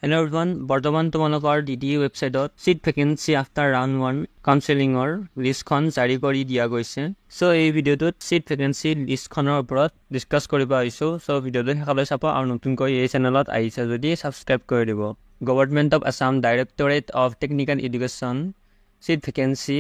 Hello everyone, বৰ্তমান তোমালোকৰ DDE ৱেবছাইটত সিট ভেকেন্সি আফটাৰ ৰাউণ্ড 1 কাউন্সেলিঙৰ লিষ্টখন জাৰি কৰি দিয়া গৈছে। সো এই ভিডিঅ'টোত সিট ভেকেন্সি লিষ্টখনৰ ওপৰত ডিসকাস কৰিব আহিছো। সো ভিডিঅ'টো শেষলৈ চাব আৰু নতুনকৈ এই চেনেলত আহিছে যদি সাবস্ক্ৰাইব কৰি দিব। Government of Assam directorate of technical education seat vacancy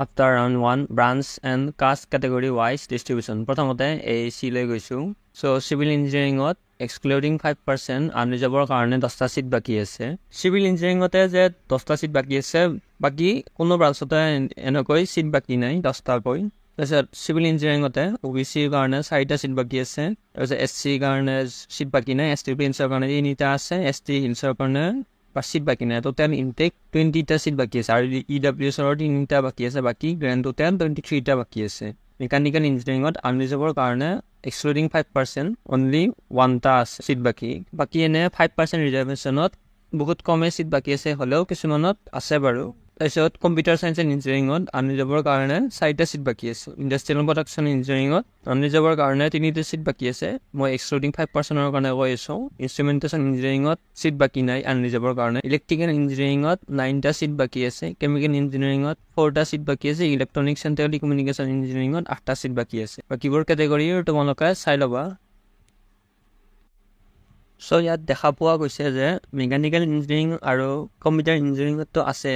after round 1 branch and caste category wise distribution. প্ৰথমতে AC লৈ গৈছোঁ। সো চিভিল ইঞ্জিনিয়াৰিঙত এক্সক্লুডিং 5% আনৰিজাৰ্ভৰ কাৰণে 10টা সিট বাকী আছে। চিভিল ইঞ্জিনিয়াৰিঙতে যে 10টা সিট বাকী আছে, বাকী কোনো ব্ৰাঞ্চতে এনেকৈ সিট বাকী নাই 10টাকৈ। তাৰপিছত চিভিল ইঞ্জিনিয়াৰিঙতে OBCৰ কাৰণে 4টা সিট বাকী আছে। তাৰপিছত SCৰ কাৰণে সিট বাকী নাই, ST হিলছৰ কাৰণে 3টা আছে, ST হিলছৰ কাৰণে সিট বাকী নাই। টোটেল ইনটেক 20টা সিট বাকী আছে আৰু EWSৰ 3টা বাকী আছে। বাকী গ্ৰেণ্ড টোটেল 23টা বাকী আছে। মেকানিকেল ইঞ্জিনিয়াৰিঙত আনৰিজাৰ্ভৰ কাৰণে এক্সক্লুডিং 5% অনলি 1টা আছে সিট বাকী এনে 5% ৰিজাৰ্ভেশ্যনত বহুত কমে সিট বাকী আছে, হ'লেও কিছুমানত আছে বাৰু। তাৰপিছত কম্পিউটাৰ চায়েন্স এণ্ড ইঞ্জিনিয়াৰিঙত আনৰিজাৰ্ভৰ কাৰণে 4টা সিট বাকী আছে। ইণ্ডাষ্ট্ৰিয়েল প্ৰডাকশ্যন ইঞ্জিনিয়াৰিঙত আনৰিজাৰ্ভৰ কাৰণে 3টা সিট বাকী আছে। মই এক্সক্লুডিং 5%ৰ কাৰণে কৈ আছোঁ। ইনষ্ট্ৰুমেণ্টেশ্যন ইঞ্জিনিয়াৰিঙত সিট বাকী নাই আনৰিজাৰ্ভৰ কাৰণে। ইলেক্ট্ৰিকেল ইঞ্জিনিয়াৰিঙত 9টা সিট বাকী আছে। কেমিকেল ইঞ্জিনিয়াৰিঙত 4টা সিট বাকী আছে। ইলেক্ট্ৰনিক্স এণ্ড টেলিকমিউনিকেশ্যন ইঞ্জিনিয়াৰিঙত 8টা সিট বাকী আছে। বাকীবোৰ কেটেগৰীৰ তোমালোকে চাই ল'বা। সো ইয়াত দেখা পোৱা গৈছে যে মেকানিকেল ইঞ্জিনিয়াৰিং আৰু কম্পিউটাৰ ইঞ্জিনিয়াৰিঙতো আছে,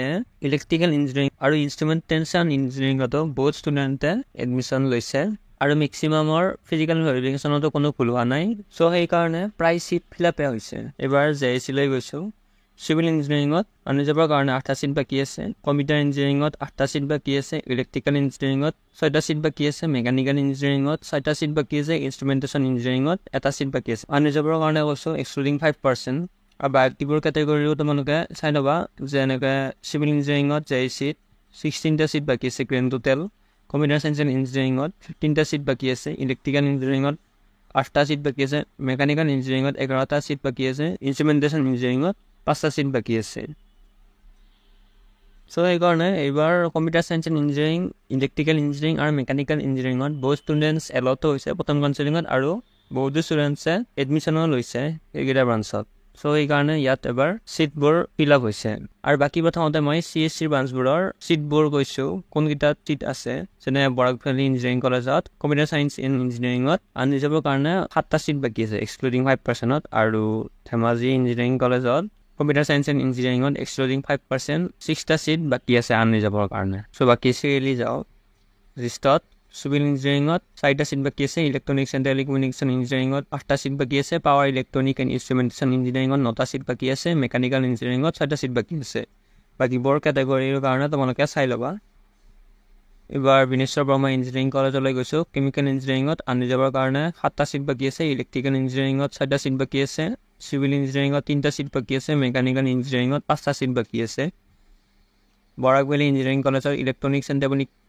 ইলেক্ট্ৰিকেল ইঞ্জিনিয়াৰিং আৰু ইনষ্ট্ৰুমেণ্টেশ্যন ইঞ্জিনিয়াৰিঙতো বহুত ষ্টুডেণ্টে এডমিশ্যন লৈছে আৰু মেক্সিমামৰ ফিজিকেল ভেৰিফিকেশ্যনতো কোনো ভুল হোৱা নাই। সো সেইকাৰণে প্ৰায় সিট ফিলাপে হৈছে। এইবাৰ JAC লৈ গৈছোঁ। চিভিল ইঞ্জিনিয়াৰিঙত আনৰিজাৰ্ভৰ কাৰণে 8টা সিট বাকী আছে। কম্পিউটাৰ ইঞ্জিনিয়াৰিঙত 8টা সিট বাকী আছে। ইলেক্ট্ৰিকেল ইঞ্জিনিয়াৰিঙত 6টা সিট বাকী আছে। মেকানিকেল ইঞ্জিনিয়াৰিঙত 6টা সিট বাকী আছে। ইনষ্ট্ৰুমেণ্টেশ্যন ইঞ্জিনিয়াৰিঙত 1টা সিট বাকী আছে। আনৰিজাৰ্ভৰ কাৰণে কৈছোঁ এক্সক্লুডিং 5%। আৰু বাকীবোৰ কেটেগৰীও তোমালোকে চাই ল'বা, যেনেকৈ চিভিল ইঞ্জিনিয়াৰিঙত JAC 16টা সিট বাকী আছে grand total. Computer science and ইঞ্জিনিয়াৰিঙত 15টা সিট বাকী আছে। ইলেক্ট্ৰিকেল ইঞ্জিনিয়াৰিঙত 8টা সিট বাকী আছে। মেকানিকেল ইঞ্জিনিয়াৰিঙত 11টা সিট বাকী আছে। ইনষ্ট্ৰুমেণ্টেশ্যন ইঞ্জিনিয়াৰিঙত 5টা সিট বাকী আছে। সো সেইকাৰণে এইবাৰ computer science and engineering, electrical engineering আৰু মেকানিকেল ইঞ্জিনিয়াৰিঙত বহুত ষ্টুডেণ্টছ এলটো হৈছে প্ৰথম কাউন্সেলিঙত আৰু বহুতো ষ্টুডেণ্টছে এডমিশ্যনো লৈছে এইকেইটা ব্ৰাঞ্চত। সো সেইকাৰণে ইয়াত এবাৰ ছিটবোৰ ফিল আপ হৈছে। আৰু বাকী প্ৰথমতে মই CSCৰ ব্ৰাঞ্চবোৰৰ ছিটবোৰ কৈছোঁ, কোনকেইটাত ছিট আছে। যেনে বৰাক ভেলী ইঞ্জিনিয়াৰিং কলেজত কম্পিউটাৰ চায়েন্স এণ্ড ইঞ্জিনিয়াৰিঙত আনৰিজাৰ্ভৰ কাৰণে 7টা ছিট বাকী আছে এক্সক্লুডিং 5%। আৰু ধেমাজি ইঞ্জিনিয়াৰিং কলেজত কম্পিউটাৰ চায়েন্স এণ্ড ইঞ্জিনিয়াৰিঙত এক্সক্লুডিং 5% 6টা ছিট বাকী আছে আনৰিজাৰ্ভৰ কাৰণে। সো বাকী চিৰিয়েলি যাওঁ লিষ্টত। চিভিল ইঞ্জিনিয়াৰিঙত 4টা ছিট বাকী আছে। ইলেক্ট্ৰনিক্স এণ্ড টেলিকমিউনিকেশ্যন ইঞ্জিনিয়াৰিঙত 8টা ছিট বাকী আছে। পাৱাৰ ইলেক্ট্ৰনিক এণ্ড ইনষ্ট্ৰুমেণ্টেশ্যন ইঞ্জিনিয়াৰিঙত 9টা ছিট বাকী আছে। মেকানিকেল ইঞ্জিনিয়াৰিঙত 6টা ছিট বাকী আছে। বাকীবোৰ কেটেগৰীৰ কাৰণে তোমালোকে চাই ল'বা। এইবাৰ বিনেশ্বৰ বৰ্মা ইঞ্জিনিয়াৰিং কলেজলৈ গৈছোঁ। কেমিকেল ইঞ্জিনিয়াৰিঙত আনৰিজাৰ্ভৰ কাৰণে 7টা ছিট বাকী আছে। ইলেক্ট্ৰিকেল ইঞ্জিনিয়াৰিঙত 6টা ছিট বাকী আছে। চিভিল ইঞ্জিনিয়াৰিঙত 3টা ছিট বাকী আছে। মেকানিকেল ইঞ্জিনিয়াৰিঙত 5টা ছিট বাকী আছে। বৰাক ভেলী ইঞ্জিনিয়াৰিং কলেজৰ ইলেক্ট্ৰনিক্স এণ্ড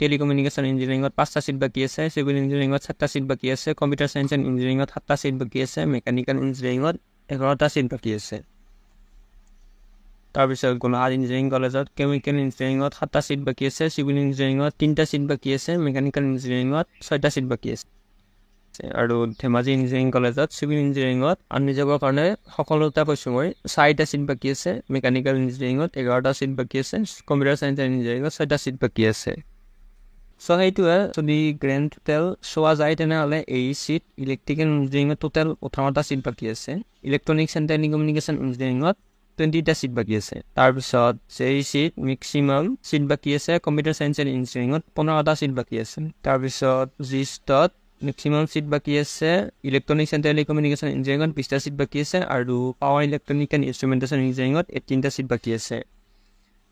টেলিকমিউনিকেশ্যন ইঞ্জিনিয়াৰিঙত 5টা ছিট বাকী আছে। চিভিল ইঞ্জিনিয়াৰিঙত 7টা ছিট বাকী আছে। কম্পিউটাৰ চায়েন্স এণ্ড ইঞ্জিনিয়াৰিঙত 7টা ছিট বাকী আছে। মেকানিকেল ইঞ্জিনিয়াৰিঙত 11টা ছিট বাকী আছে। তাৰপিছত গোলাঘাট ইঞ্জিনিয়াৰিং কলেজত কেমিকেল ইঞ্জিনিয়াৰিঙত 7টা ছিট বাকী আছে। চিভিল ইঞ্জিনিয়াৰিঙত 3টা ছিট বাকী আছে। মেকানিকেল ইঞ্জিনিয়াৰিঙত 6টা ছিট বাকী আছে। আৰু ধেমাজি ইঞ্জিনিয়াৰিং কলেজত চিভিল ইঞ্জিনিয়াৰিঙত আনৰিজাৰ্ভৰ কাৰণে সকলোটা কৈছোঁ মই 4টা ছিট বাকী আছে। মেকানিকেল ইঞ্জিনিয়াৰিঙত 11টা ছিট বাকী আছে। কম্পিউটাৰ চায়েন্স এণ্ড ইঞ্জিনিয়াৰিঙত 6টা ছিট বাকী আছে। সো সেইটোৱে যদি গ্ৰেণ্ড টোটেল চোৱা যায় তেনেহ'লে এই ছিট ইলেক্ট্ৰিকেল ইঞ্জিনিয়াৰিঙত টোটেল 18টা ছিট বাকী আছে। ইলেক্ট্ৰনিক্স এণ্ড টেলিকমিউনিকেশ্যন ইঞ্জিনিয়াৰিঙত 20টা ছিট বাকী আছে। তাৰপিছত JAC মেক্সিমাম ছিট বাকী আছে। কম্পিউটাৰ চায়েন্স এণ্ড ইঞ্জিনিয়াৰিঙত 15টা ছিট বাকী আছে। তাৰপিছত GSTত মেক্সিমাম ছিট বাকী আছে। ইলেক্ট্ৰনিক্স এণ্ড টেলিকমিউনিকেশ্যন ইঞ্জিনিয়াৰিঙত 20টা ছিট বাকী আছে। আৰু পাৱাৰ ইলেক্ট্ৰনিক এণ্ড ইনষ্ট্ৰুমেণ্টেশ্যন ইঞ্জিনিয়াৰিঙত 18টা ছিট বাকী আছে।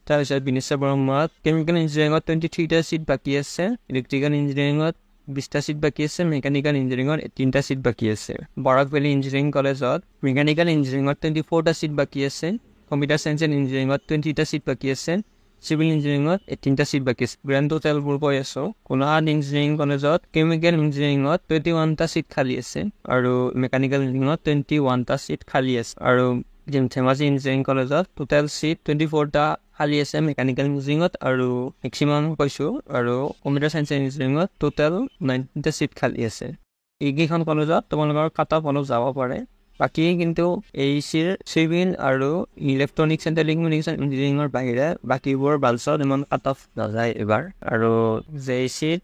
তাৰপিছত বিনেশ্বৰ বৰ্মাত কেমিকেল ইঞ্জিনিয়াৰিঙত 23টা ছিট বাকী আছে। ইলেক্ট্ৰিকেল ইঞ্জিনিয়াৰিঙত 20টা ছিট বাকী আছে। মেকানিকেল ইঞ্জিনিয়াৰিঙত 18টা ছিট বাকী আছে। বৰাক ভেলী ইঞ্জিনিয়াৰিং কলেজত মেকানিকেল ইঞ্জিনিয়াৰিঙত 24টা ছিট বাকী আছে। কম্পিউটাৰ চায়েন্স এণ্ড ইঞ্জিনিয়াৰিঙত 20টা ছিট বাকী আছে। চিভিল ইঞ্জিনিয়াৰিঙত 18টা ছিট বাকী আছে। গ্ৰেণ্ড টোটেলবোৰ কৈ আছোঁ। গোলাঘাট ইঞ্জিনিয়াৰিং কলেজত কেমিকেল ইঞ্জিনিয়াৰিঙত 21টা ছিট খালী আছে। আৰু মেকানিকেল ইঞ্জিনিয়াৰিঙত 21টা ছিট খালী আছে। আৰু ধেমাজি ইঞ্জিনিয়াৰিং কলেজত টোটেল ছিট 24টা খালী আছে মেকানিকেল ইঞ্জিনিয়াৰিঙত আৰু মেক্সিমাম কৈছোঁ। আৰু কম্পিউটাৰ চায়েন্স এণ্ড ইঞ্জিনিয়াৰিঙত টোটেল 19টা ছিট খালী আছে। এইকেইখন কলেজত তোমালোকৰ কাট অফ অলপ যাব পাৰে। বাকী কিন্তু AECৰ চিভিল আৰু ইলেক্ট্ৰনিক্স এণ্ড টেলিকমিউনিকেশ্যন ইঞ্জিনিয়াৰিঙৰ বাহিৰে বাকীবোৰ ব্ৰাঞ্চত ইমান কাট অফ নাযায় এইবাৰ। আৰু JECত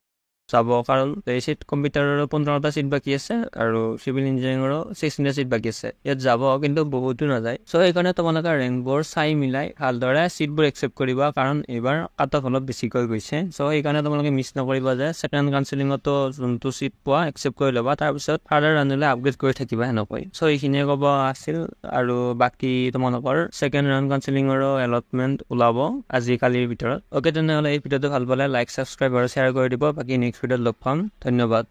যাব, কাৰণ JECত কম্পিউটাৰৰো 15টা চিট বাকী আছে আৰু চিভিল ইঞ্জিনিয়াৰিঙৰো 16টা চিট বাকী আছে। ইয়াত যাব কিন্তু বহুতো নাযায়। চ' সেইকাৰণে তোমালোকে ৰেংকবোৰ চাই মিলাই ভালদৰে চিটবোৰ একচেপ্ট কৰিবা, কাৰণ এইবাৰ কাট অফ অলপ বেছিকৈ গৈছে। চ' সেইকাৰণে তোমালোকে মিছ নকৰিবা যে ছেকেণ্ড কাউন্সেলিঙতো যোনটো চিট পোৱা একচেপ্ট কৰি ল'বা, তাৰপিছত ফাৰ্ডাৰ ৰাউণ্ডলৈ আপগ্ৰেড কৰি থাকিবা সেনেকৈ। চ' এইখিনিয়ে ক'ব আছিল। আৰু বাকী তোমালোকৰ ছেকেণ্ড ৰাউণ্ড কাউন্সেলিঙৰো এলটমেণ্ট ওলাব আজিকালিৰ ভিতৰত। অ'কে, তেনেহ'লে এই ভিডিঅ'টো ভাল পালে লাইক, ছাবস্ক্ৰাইব আৰু শ্বেয়াৰ কৰি দিব। বাকী নেক্সট ভিডিঅ'ত লগ পাম। ধন্যবাদ।